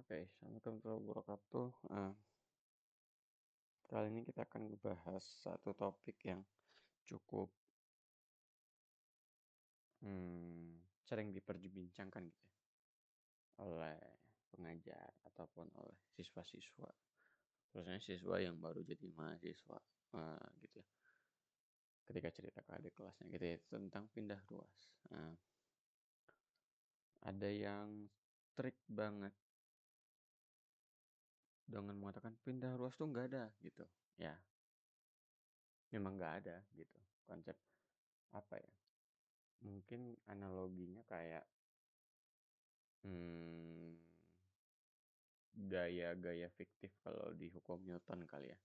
Oke, Assalamualaikum warahmatullahi wabarakatuh. Kali ini kita akan ngebahas satu topik yang cukup sering diperbincangkan gitu ya, oleh pengajar ataupun oleh siswa-siswa, khususnya siswa yang baru jadi mahasiswa gitu ya. Ketika cerita ke adik kelasnya gitu ya, tentang pindah ruas. Ada yang strict banget dengan mengatakan pindah ruas tuh nggak ada gitu. Ya, memang nggak ada gitu. Konsep apa ya? Mungkin analoginya kayak gaya-gaya fiktif kalau di hukum Newton kali ya.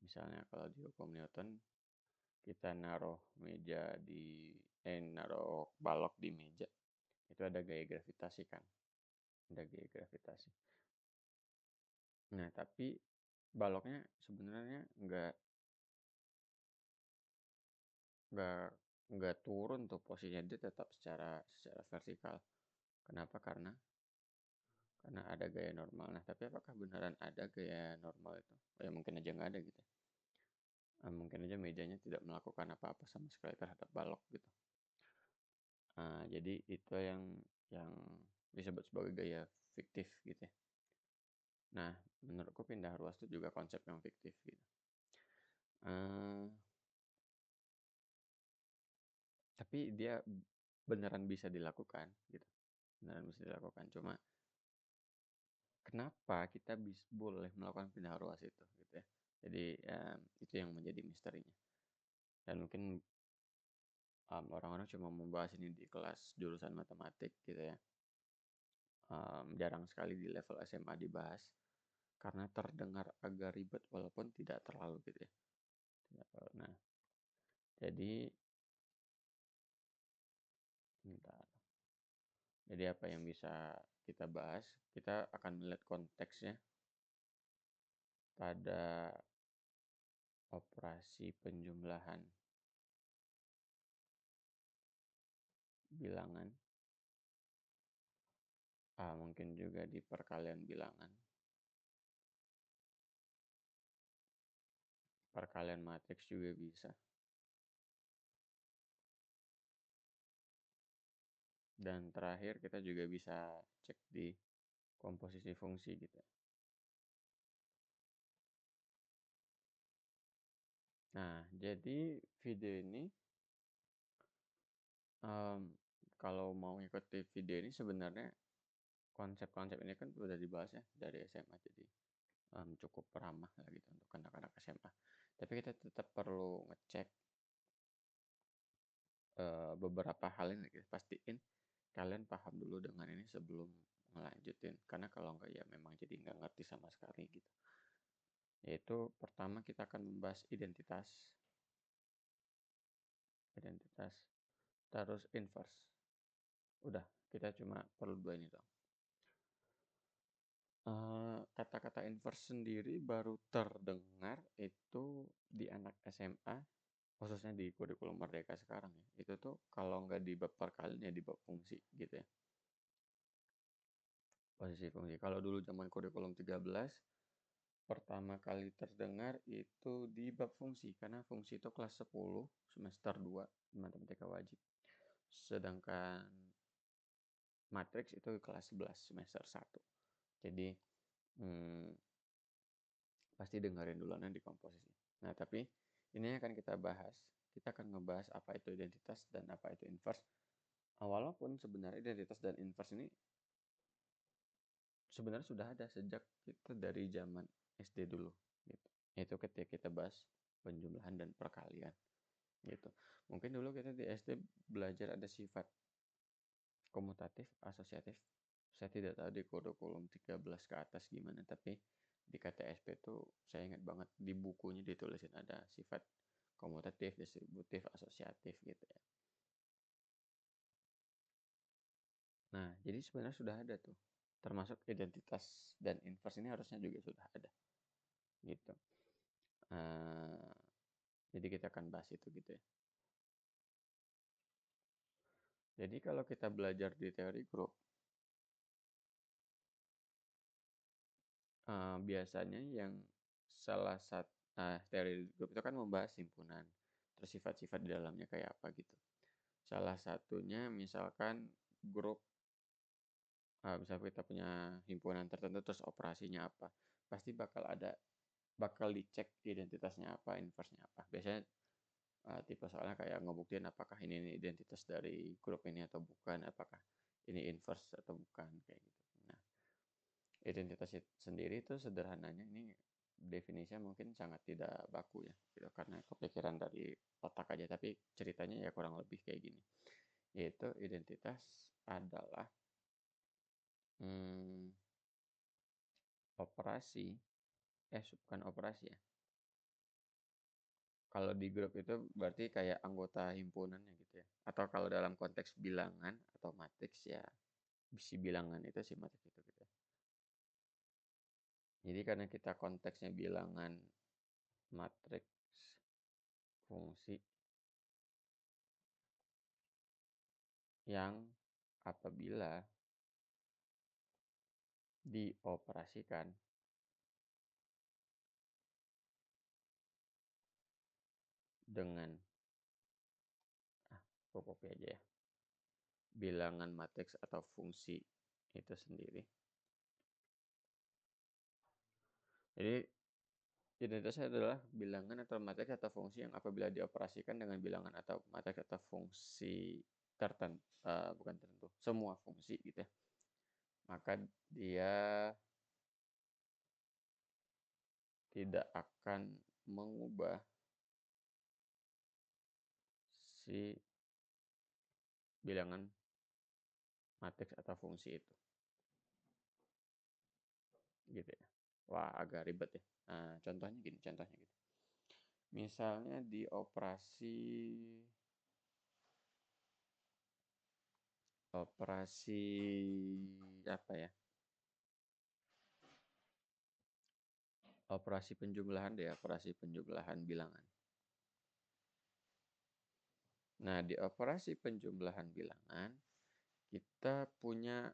Misalnya kalau di hukum Newton kita naruh balok di meja, itu ada gaya gravitasi kan, ada gaya gravitasi. Nah tapi baloknya sebenarnya nggak nggak turun tuh posisinya, dia tetap secara vertikal. Kenapa? Karena ada gaya normal. Nah, tapi apakah beneran ada gaya normal itu? Ya mungkin aja nggak ada gitu. Mungkin aja mejanya tidak melakukan apa-apa sama sekali terhadap balok gitu. Jadi itu yang disebut sebagai gaya fiktif gitu ya. Nah, menurutku pindah ruas itu juga konsep yang fiktif gitu. Tapi dia beneran bisa dilakukan gitu. Beneran bisa dilakukan. Cuma kenapa kita boleh melakukan pindah ruas itu gitu ya. Jadi itu yang menjadi misterinya. Dan mungkin orang-orang cuma membahas ini di kelas jurusan matematik gitu ya. Jarang sekali di level SMA dibahas karena terdengar agak ribet walaupun tidak terlalu gitu ya. Nah, jadi bentar. Jadi apa yang bisa kita bahas? Kita akan melihat konteksnya pada operasi penjumlahan bilangan, mungkin juga di perkalian bilangan, perkalian matriks juga bisa. Dan terakhir kita juga bisa cek di komposisi fungsi gitu. Nah, jadi video ini kalau mau ngikuti video ini sebenarnya konsep-konsep ini kan udah dibahas ya dari SMA, jadi cukup ramah lah gitu untuk anak-anak SMA. Tapi kita tetap perlu ngecek beberapa hal ini gitu. Pastiin kalian paham dulu dengan ini sebelum ngelanjutin. Karena kalau enggak ya memang jadi nggak ngerti sama sekali gitu. Yaitu pertama kita akan membahas identitas, terus inverse. Udah, kita cuma perlu dua ini dong. Kata-kata inverse sendiri baru terdengar itu di anak SMA, khususnya di kurikulum Merdeka sekarang ya. Itu tuh kalau nggak di bab perkalian ya di bab fungsi gitu ya. Posisi fungsi. Kalau dulu zaman kurikulum 13, pertama kali terdengar itu di bab fungsi. Karena fungsi itu kelas 10, semester 2, matematika wajib. Sedangkan matriks itu kelas 11, semester 1. Jadi, pasti dengerin duluan di komposisi. Nah, tapi ini akan kita bahas. Kita akan ngebahas apa itu identitas dan apa itu inverse. Walaupun sebenarnya identitas dan inverse ini sebenarnya sudah ada sejak kita dari zaman SD dulu gitu. Itu ketika kita bahas penjumlahan dan perkalian gitu. Mungkin dulu kita di SD belajar ada sifat komutatif, asosiatif. Saya tidak tahu di kurikulum 13 ke atas gimana, tapi di KTSP tuh saya ingat banget di bukunya ditulisin ada sifat komutatif, distributif, asosiatif gitu ya. Nah, jadi sebenarnya sudah ada tuh. Termasuk identitas dan inverse ini harusnya juga sudah ada. Gitu. Jadi kita akan bahas itu gitu ya. Jadi kalau kita belajar di teori grup, Biasanya yang salah satu teori grup itu kan membahas himpunan, terus sifat-sifat di dalamnya kayak apa gitu. Salah satunya misalkan grup, misal kita punya himpunan tertentu terus operasinya apa, pasti bakal dicek identitasnya apa, inverse-nya apa. Biasanya tipe soalnya kayak ngebuktiin apakah ini identitas dari grup ini atau bukan, apakah ini inverse atau bukan, kayak gitu. Nah, identitas sendiri itu sederhananya ini definisinya mungkin sangat tidak baku ya, gitu, karena kepikiran dari otak aja, tapi ceritanya ya kurang lebih kayak gini, yaitu identitas adalah hmm, operasi, bukan operasi ya. Kalau di grup itu berarti kayak anggota himpunannya gitu ya. Atau kalau dalam konteks bilangan atau matriks ya, si bilangan itu si matriks itu gitu ya. Jadi karena kita konteksnya bilangan, matriks, fungsi yang apabila dioperasikan dengan pokoknya aja ya, bilangan matriks atau fungsi itu sendiri. Jadi identitasnya adalah bilangan atau matriks atau fungsi yang apabila dioperasikan dengan bilangan atau matriks atau fungsi tertentu, bukan tertentu, semua fungsi gitu ya, maka dia tidak akan mengubah si bilangan matriks atau fungsi itu, gitu ya. Wah, agak ribet ya. Nah, contohnya gini, misalnya di operasi apa ya? Operasi penjumlahan deh, operasi penjumlahan bilangan. Nah, di operasi penjumlahan bilangan, kita punya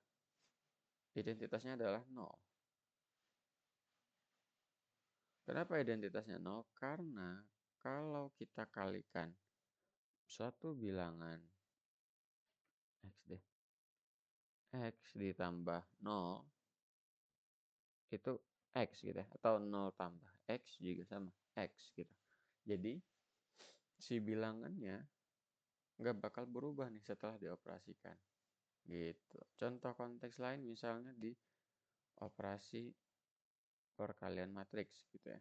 identitasnya adalah 0. Kenapa identitasnya 0? Karena kalau kita kalikan suatu bilangan X deh, X ditambah 0, itu X gitu ya. Atau 0 tambah X juga sama X gitu. Jadi, si bilangannya nggak bakal berubah nih setelah dioperasikan. Gitu. Contoh konteks lain misalnya di operasi perkalian matriks gitu ya.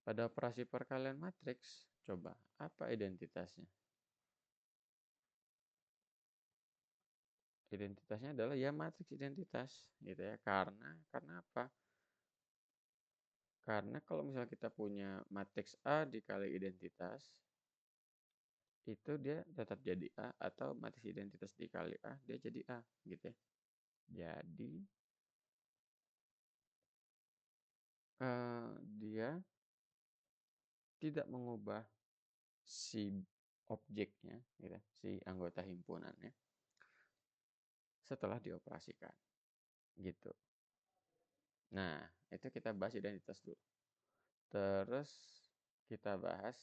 Pada operasi perkalian matriks, coba apa identitasnya? Identitasnya adalah ya matriks identitas gitu ya. Karena apa? Karena kalau misalnya kita punya matriks A dikali identitas, itu dia tetap jadi A, atau matriks identitas dikali A dia jadi A gitu ya. Jadi dia tidak mengubah si objeknya gitu, si anggota himpunannya setelah dioperasikan gitu. Nah, itu kita bahas identitas dulu. Terus kita bahas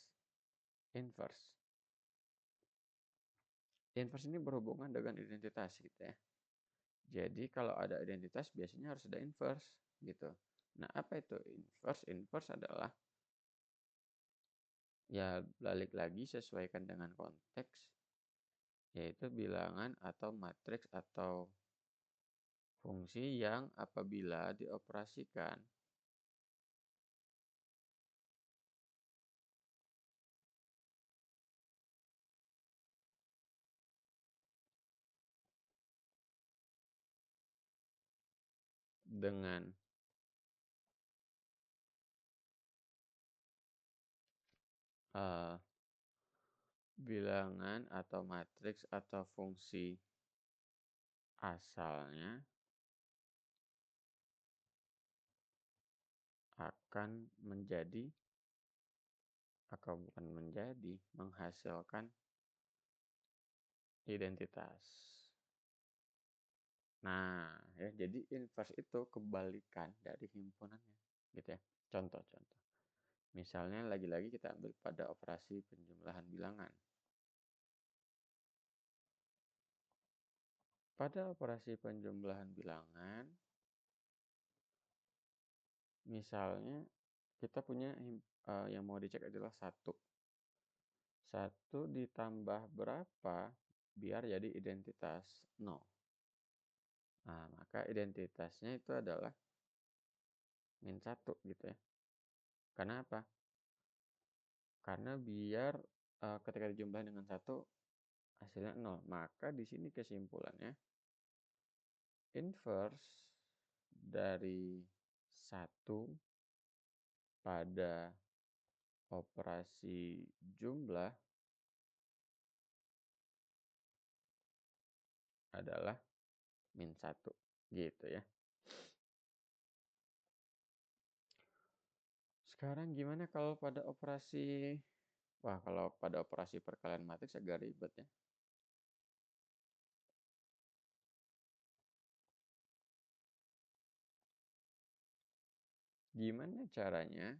inverse. Inverse ini berhubungan dengan identitas gitu ya. Jadi kalau ada identitas biasanya harus ada inverse gitu. Nah, apa itu inverse? Inverse adalah ya balik lagi sesuaikan dengan konteks, yaitu bilangan atau matriks atau fungsi yang apabila dioperasikan dengan uh, bilangan atau matriks atau fungsi asalnya akan menjadi, atau bukan menjadi, menghasilkan identitas. Nah, ya jadi inverse itu kebalikan dari himpunannya, gitu ya. Contoh-contoh. Misalnya lagi-lagi kita ambil pada operasi penjumlahan bilangan. Pada operasi penjumlahan bilangan, misalnya kita punya yang mau dicek adalah 1. 1 ditambah berapa biar jadi identitas 0. Nah, maka identitasnya itu adalah min 1 gitu ya. Karena apa? Karena biar ketika dijumlahin dengan 1 hasilnya 0. Maka di sini kesimpulannya inverse dari 1 pada operasi jumlah adalah min 1 gitu ya. Sekarang gimana kalau pada operasi kalau pada operasi perkalian matriks agak ribet ya. Gimana caranya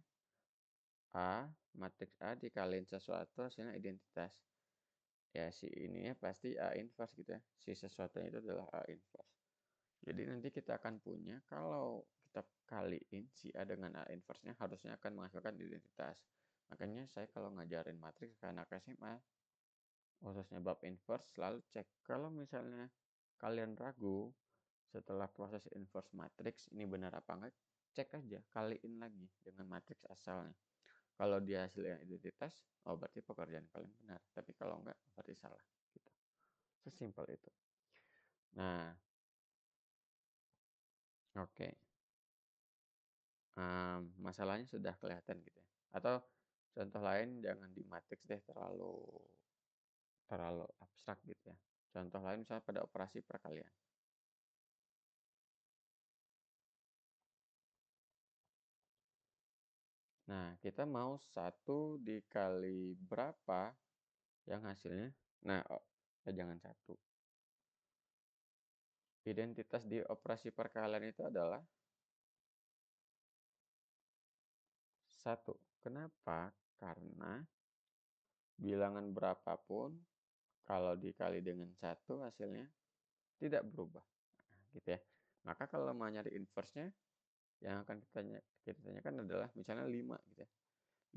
matriks A dikaliin sesuatu hasilnya identitas. Ya si ininya pasti A inverse gitu ya. Si sesuatunya itu adalah A inverse. Jadi nanti kita akan punya kalau kita kaliin si A dengan A inverse-nya harusnya akan menghasilkan identitas. Makanya saya kalau ngajarin matriks ke anak SMA khususnya bab inverse selalu cek. Kalau misalnya kalian ragu setelah proses inverse matriks ini benar apa enggak, cek aja, kaliin lagi dengan matriks asalnya. Kalau dia hasilnya identitas, oh berarti pekerjaan kalian benar. Tapi kalau enggak, berarti salah. Gitu. Sesimpel itu. Nah, oke. Masalahnya sudah kelihatan gitu ya. Atau contoh lain jangan di matriks deh, terlalu abstrak gitu ya. Contoh lain misalnya pada operasi perkalian. Nah, kita mau 1 dikali berapa yang hasilnya. Nah, jangan 1. Identitas di operasi perkalian itu adalah 1. Kenapa? Karena bilangan berapapun kalau dikali dengan 1 hasilnya tidak berubah. Nah, gitu ya. Maka kalau mau nyari inverse-nya, yang akan kita tanyakan adalah misalnya 5 gitu ya.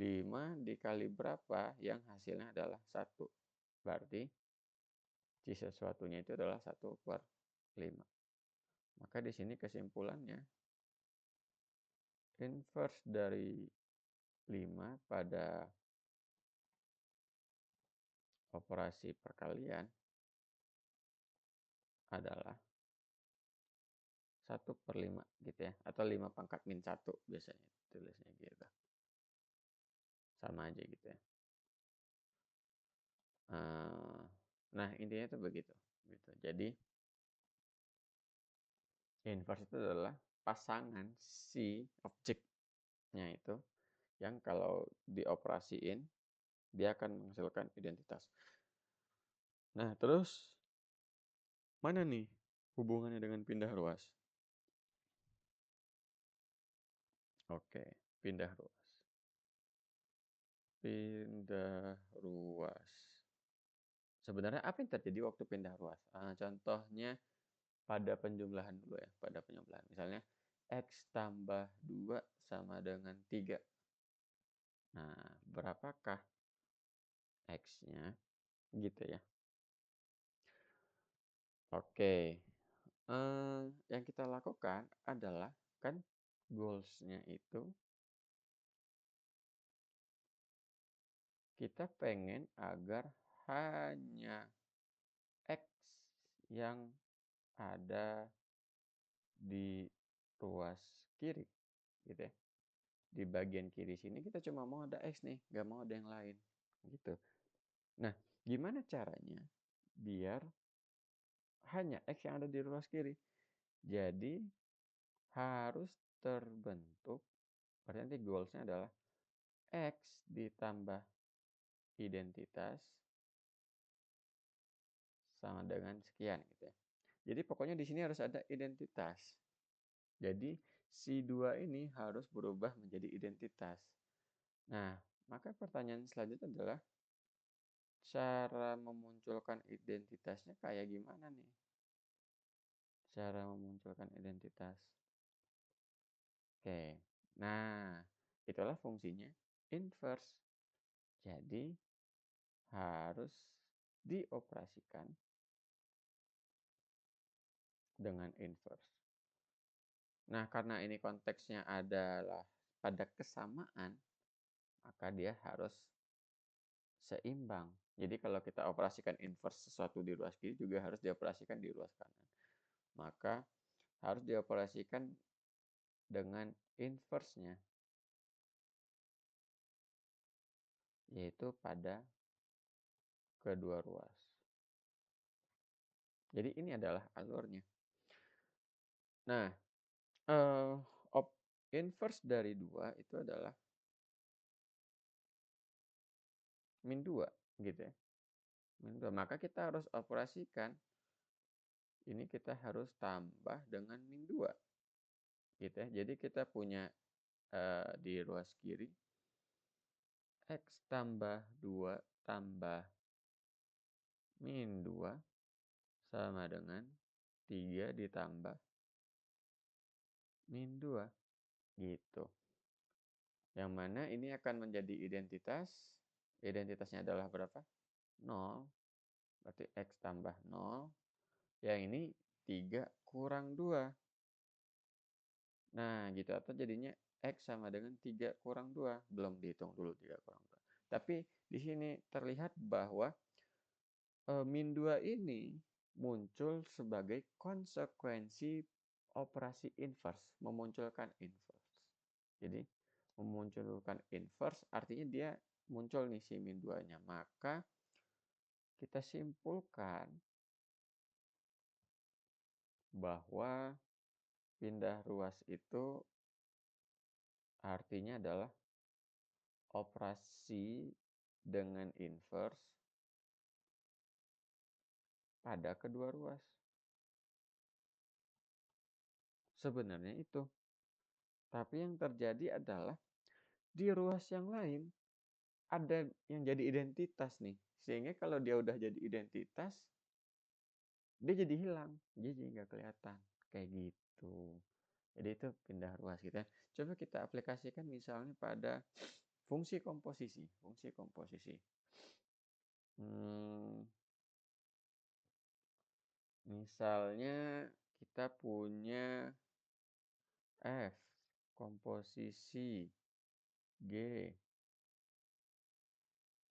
5 dikali berapa yang hasilnya adalah 1. Berarti si sesuatunya itu adalah 1/5. Maka di sini kesimpulannya inverse dari 5 pada operasi perkalian adalah 1/5 gitu ya. Atau 5 pangkat min 1 biasanya tulisnya gitu. Sama aja gitu ya. Nah, intinya itu begitu. Gitu. Jadi, inverse itu adalah pasangan si objeknya itu yang kalau dioperasiin, dia akan menghasilkan identitas. Nah, terus mana nih hubungannya dengan pindah ruas? Oke, pindah ruas. Pindah ruas. Sebenarnya apa yang terjadi waktu pindah ruas? Contohnya pada penjumlahan dulu ya, pada penjumlahan. Misalnya X tambah 2 sama dengan 3. Nah, berapakah X-nya? Gitu ya. Oke. Yang kita lakukan adalah kan goals-nya itu kita pengen agar hanya X yang ada di ruas kiri gitu ya. Di bagian kiri sini kita cuma mau ada X nih, nggak mau ada yang lain gitu. Nah, gimana caranya biar hanya X yang ada di ruas kiri? Jadi harus terbentuk, berarti nanti goals-nya adalah X ditambah identitas sama dengan sekian gitu ya. Jadi pokoknya di sini harus ada identitas. Jadi si 2 ini harus berubah menjadi identitas. Nah, maka pertanyaan selanjutnya adalah cara memunculkan identitasnya kayak gimana nih? Cara memunculkan identitas. Oke. Nah, itulah fungsinya inverse. Jadi harus dioperasikan dengan inverse. Nah, karena ini konteksnya adalah pada kesamaan, maka dia harus seimbang. Jadi kalau kita operasikan inverse sesuatu di ruas kiri juga harus dioperasikan di ruas kanan. Maka harus dioperasikan dengan inverse-nya, yaitu pada kedua ruas. Jadi ini adalah alurnya. Nah, eh, inverse dari 2 itu adalah min 2 gitu ya. Min 2. Maka kita harus operasikan, ini kita harus tambah dengan min 2 gitu ya. Jadi kita punya di ruas kiri X tambah 2 tambah min 2 sama dengan 3 ditambah min 2 gitu. Yang mana ini akan menjadi identitas. Identitasnya adalah berapa? 0. Berarti X tambah 0. Yang ini 3 kurang 2. Nah, gitu. Atau jadinya X sama dengan 3 kurang 2. Belum dihitung dulu 3 kurang 2. Tapi di sini terlihat bahwa min 2 ini muncul sebagai konsekuensi operasi inverse, memunculkan inverse. Jadi, memunculkan inverse artinya dia muncul nih si min 2-nya. Maka kita simpulkan bahwa pindah ruas itu artinya adalah operasi dengan inverse pada kedua ruas. Sebenarnya itu. Tapi yang terjadi adalah di ruas yang lain ada yang jadi identitas nih. Sehingga kalau dia udah jadi identitas, dia jadi hilang. Dia jadi nggak kelihatan. Kayak gitu. Jadi itu pindah ruas gitu ya. Coba kita aplikasikan misalnya pada fungsi komposisi. Fungsi komposisi. Misalnya kita punya F komposisi G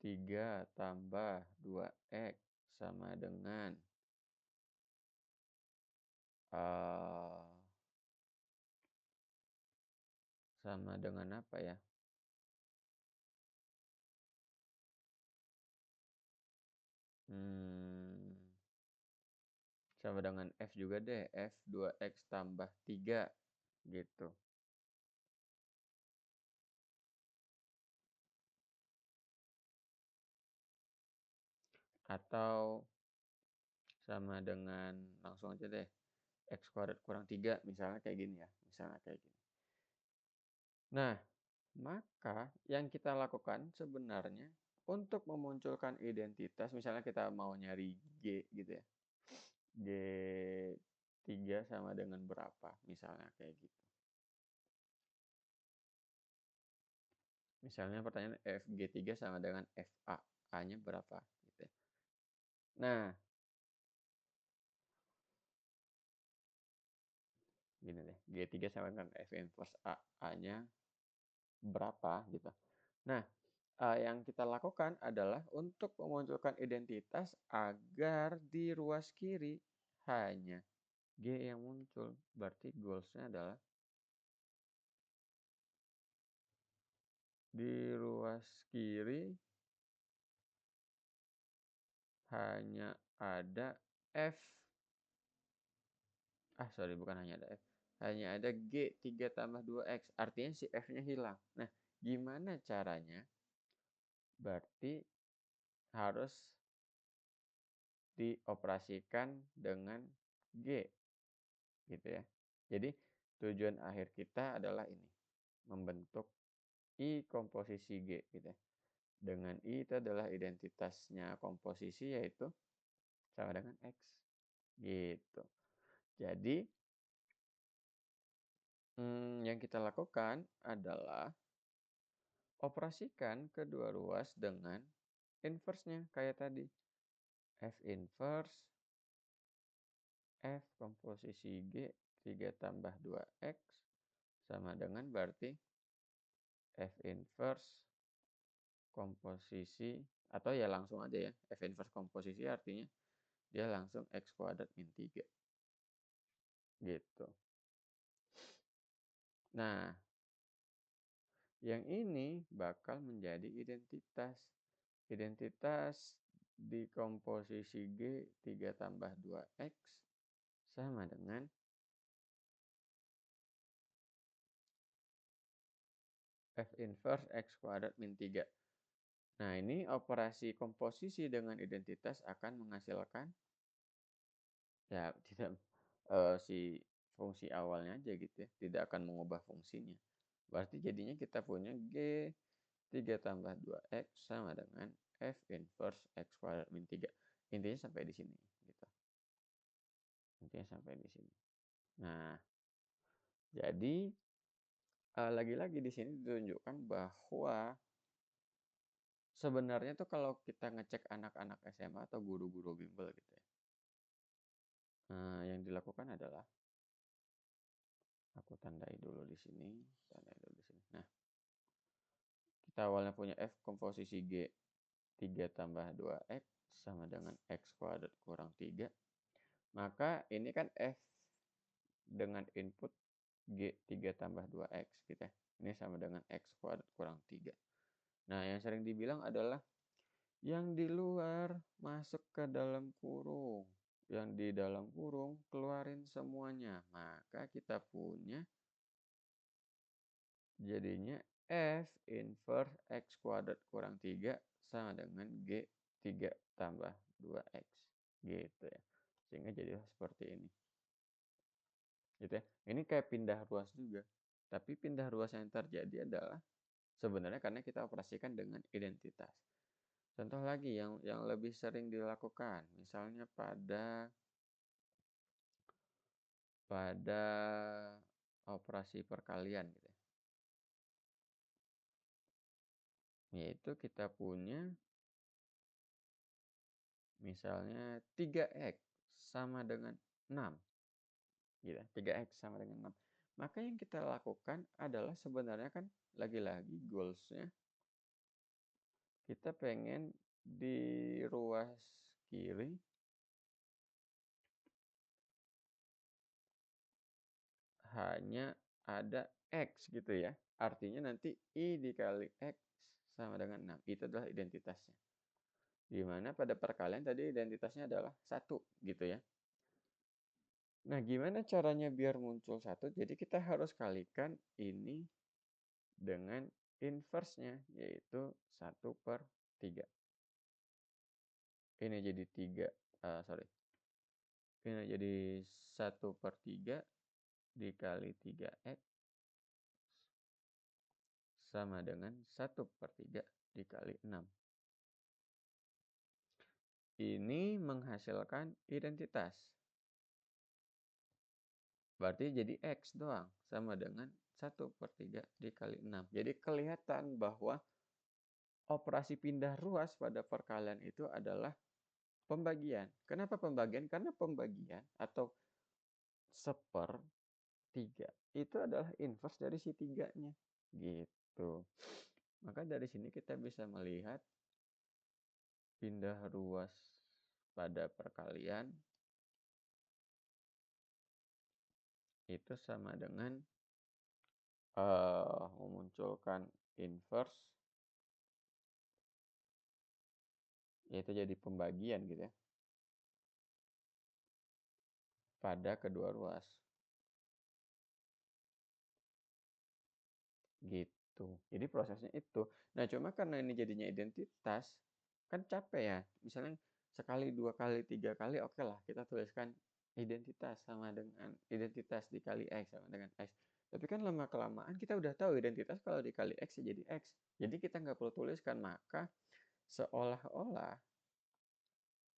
3 tambah 2X sama dengan sama dengan apa ya? Sama dengan F juga deh. F 2X tambah 3 gitu. Atau sama dengan, langsung aja deh, X kuadrat kurang 3 misalnya kayak gini ya. Misalnya kayak gini. Nah, maka yang kita lakukan sebenarnya untuk memunculkan identitas, misalnya kita mau nyari G gitu ya. G 3 sama dengan berapa? Misalnya kayak gitu. Misalnya pertanyaan FG3 sama dengan FA. A-nya berapa? Gitu ya. Nah, gini deh. G3 sama dengan F inverse A. A-nya berapa gitu. Nah, yang kita lakukan adalah untuk memunculkan identitas agar di ruas kiri hanya G yang muncul. Berarti goals-nya adalah di ruas kiri hanya ada F. Sorry, bukan hanya ada F. Hanya ada G 3 tambah 2X. Artinya si F-nya hilang. Nah, gimana caranya? Berarti harus dioperasikan dengan G, gitu ya. Jadi tujuan akhir kita adalah ini, membentuk I komposisi G, gitu ya. Dengan I itu adalah identitasnya komposisi, yaitu sama dengan X, gitu. Jadi yang kita lakukan adalah operasikan kedua ruas dengan inverse-nya kayak tadi. F inverse F komposisi G 3 tambah 2X sama dengan berarti F inverse komposisi, atau ya langsung aja ya, F inverse komposisi artinya dia langsung X kuadrat min 3. Gitu. Nah, yang ini bakal menjadi identitas. Identitas di komposisi G 3 tambah 2X sama dengan F inverse X kuadrat min 3. Nah, ini operasi komposisi dengan identitas akan menghasilkan, ya tidak, si fungsi awalnya aja gitu ya, tidak akan mengubah fungsinya. Berarti jadinya kita punya G 3 tambah 2X sama dengan F inverse X kuadrat min 3. Intinya sampai di sini gitu. Intinya sampai di sini. Nah, jadi lagi-lagi di sini ditunjukkan bahwa sebenarnya tuh kalau kita ngecek anak-anak SMA atau guru-guru bimbel gitu ya, yang dilakukan adalah aku tandai dulu di sini, tandai dulu di sini. Nah, kita awalnya punya F komposisi G 3 tambah 2X sama dengan X kuadrat kurang 3. Maka ini kan F dengan input G 3 tambah 2X gitu ya. Ini sama dengan X kuadrat kurang 3. Nah, yang sering dibilang adalah yang di luar masuk ke dalam kurung. Yang di dalam kurung keluarin semuanya. Maka kita punya jadinya F inverse X kuadrat kurang 3 sama dengan G 3 tambah 2X. Gitu ya. Sehingga jadilah seperti ini. Gitu ya. Ini kayak pindah ruas juga. Tapi pindah ruas yang terjadi adalah sebenarnya karena kita operasikan dengan identitas. Contoh lagi yang lebih sering dilakukan, misalnya pada operasi perkalian gitu ya. Yaitu kita punya misalnya 3X sama dengan 6. Gitu, 3X sama dengan 6. Maka yang kita lakukan adalah sebenarnya kan lagi-lagi goals-nya kita pengen di ruas kiri hanya ada X gitu ya. Artinya nanti I dikali X sama dengan 6. Itu adalah identitasnya. Di mana pada perkalian tadi identitasnya adalah 1 gitu ya. Nah, gimana caranya biar muncul 1? Jadi kita harus kalikan ini dengan inverse-nya, yaitu 1/3. Ini jadi 3, sorry. Ini jadi 1/3 dikali 3X sama dengan 1/3 dikali 6. Ini menghasilkan identitas. Berarti jadi X doang, sama dengan 1/3 dikali 6. Jadi kelihatan bahwa operasi pindah ruas pada perkalian itu adalah pembagian. Kenapa pembagian? Karena pembagian atau 1/3 itu adalah inverse dari si 3-nya. Gitu. Maka dari sini kita bisa melihat pindah ruas pada perkalian itu sama dengan memunculkan inverse, yaitu jadi pembagian gitu ya, pada kedua ruas. Gitu. Jadi prosesnya itu. Nah, cuma karena ini jadinya identitas, kan capek ya. Misalnya sekali, dua kali, tiga kali, oke lah kita tuliskan identitas dikali X sama dengan X. Tapi kan lama-kelamaan kita udah tahu identitas kalau dikali X ya jadi X. Jadi kita nggak perlu tuliskan, maka seolah-olah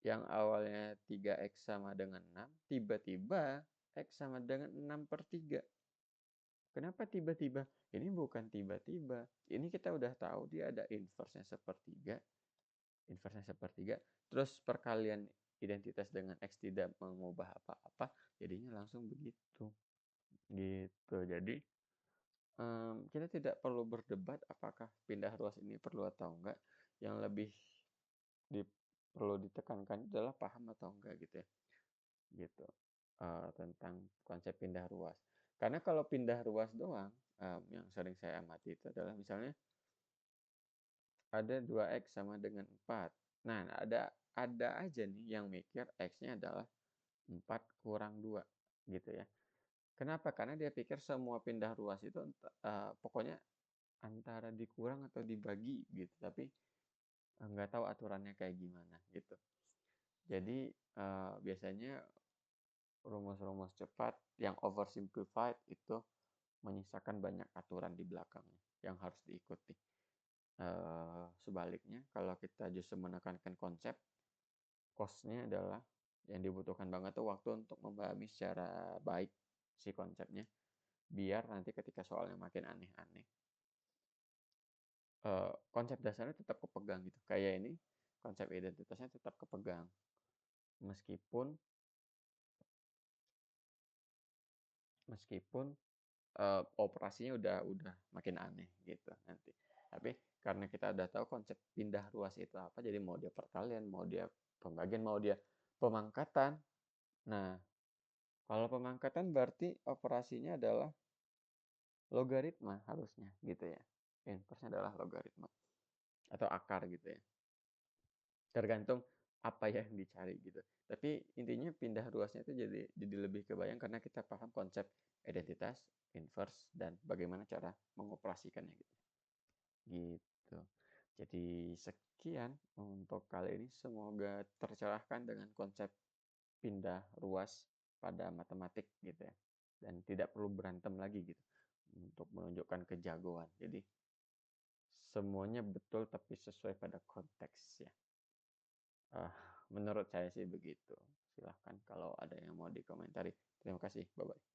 yang awalnya 3X sama dengan 6, tiba-tiba X sama dengan 6/3. Kenapa tiba-tiba? Ini bukan tiba-tiba. Ini kita udah tahu dia ada inverse-nya sepertiga. Inverse-nya sepertiga. Terus perkalian identitas dengan X tidak mengubah apa-apa. Jadinya langsung begitu. Gitu. Jadi kita tidak perlu berdebat apakah pindah ruas ini perlu atau enggak. Yang lebih perlu ditekankan adalah paham atau enggak gitu ya. Gitu. Tentang konsep pindah ruas. Karena kalau pindah ruas doang, yang sering saya amati itu adalah misalnya ada 2X sama dengan 4. Nah, ada aja nih yang mikir X-nya adalah 4 kurang 2 gitu ya. Kenapa? Karena dia pikir semua pindah ruas itu pokoknya antara dikurang atau dibagi gitu, tapi nggak tahu aturannya kayak gimana gitu. Jadi biasanya rumus-rumus cepat yang oversimplified itu menyisakan banyak aturan di belakangnya yang harus diikuti. Sebaliknya, kalau kita justru menekankan konsep, cost-nya adalah yang dibutuhkan banget tuh waktu untuk memahami secara baik si konsepnya, biar nanti ketika soalnya makin aneh-aneh, konsep dasarnya tetap kepegang gitu. Kayak ini, konsep identitasnya tetap kepegang, meskipun meskipun operasinya udah makin aneh gitu nanti. Tapi karena kita udah tahu konsep pindah ruas itu apa, jadi mau dia perkalian, mau dia pembagian, mau dia pemangkatan. Nah, kalau pemangkatan berarti operasinya adalah logaritma harusnya gitu ya. Inverse adalah logaritma atau akar gitu ya. Tergantung apa yang dicari gitu. Tapi intinya pindah ruasnya itu jadi lebih kebayang karena kita paham konsep identitas, inverse, dan bagaimana cara mengoperasikannya gitu. Gitu. Jadi sekian untuk kali ini. Semoga tercerahkan dengan konsep pindah ruas pada matematik gitu ya. Dan tidak perlu berantem lagi gitu untuk menunjukkan kejagoan. Jadi semuanya betul tapi sesuai pada konteks ya. Menurut saya sih begitu. Silahkan kalau ada yang mau dikomentari. Terima kasih. Bye-bye.